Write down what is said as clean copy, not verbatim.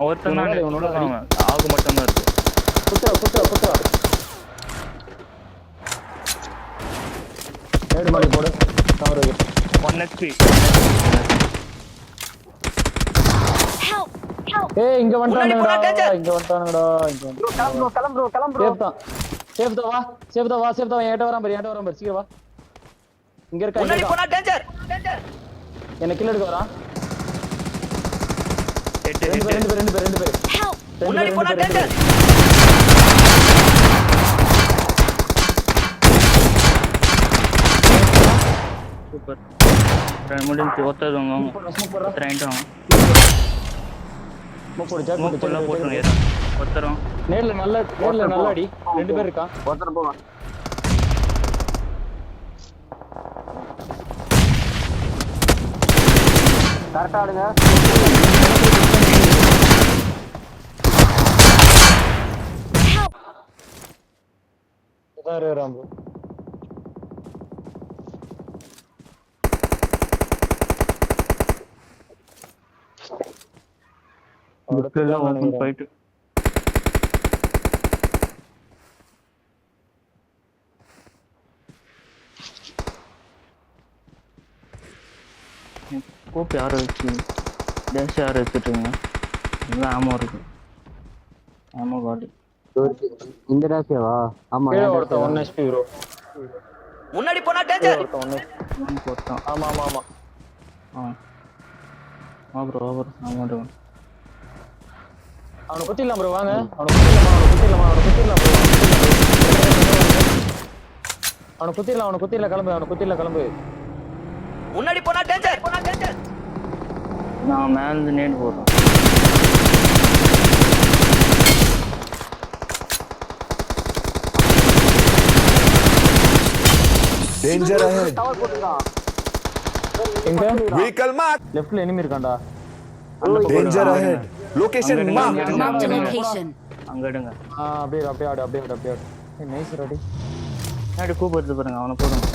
ஒருத்தன் தான் இவனோட அவன் ஆகு மட்டும் தான் இருக்கு. குத்துறா நேடு மாதிரி போடு கவர் 1 HP. ஏய் இங்க வந்துட்டானுங்கடா கிளம்பு சேஃப் தான் வா என்கிட்ட வரான் பாரு சீக்கிரம் வா இங்க இருக்கா முன்னாடி போனா டேஞ்சர் என்ன கில் எடுக்க வரான் ரெண்டு பேர் முன்னாடி போனா டேஞ்சர் சூப்பர் முடிஞ்சு ஒருத்தவங்க ரெண்டாம் போட்டுருங்க ஒருத்தரும் நேர்ல நல்ல அடி ரெண்டு பேர் இருக்கான் ஒருத்தர் போவான் கரெக்டா ஆடுங்க ராம்பு ஓபன் ஃபைட் கோப்பி யாரை வச்சு டேஷ் யாரை வச்சுட்டுருங்க இதெல்லாம் ஆமோ இருக்கு ஆமோ பாடி இந்த ராசியாவா ஆமா ஒருத்தன் 1 HP ப்ரோ முன்னாடி போனா டேஞ்சர் போட்டான் ஆமா ப்ரோ ஆமா அவனை குத்திடலாம் ப்ரோ வாங்க அவனை குத்திடலாம் கிளம்பு முன்னாடி போனா டேஞ்சர் நான் மேல இருந்து நேட் போடுறேன் Danger ahead. எங்க Vehicle mark. லெஃப்ட்ல எனிமி இருக்கான்டா Danger ahead. Location mark. Marked a location. அங்க எடுங்க அப்படியே ஆடு நைஸ் ரெடி கூப்பிடுறது பாருங்க அவனை போடுங்க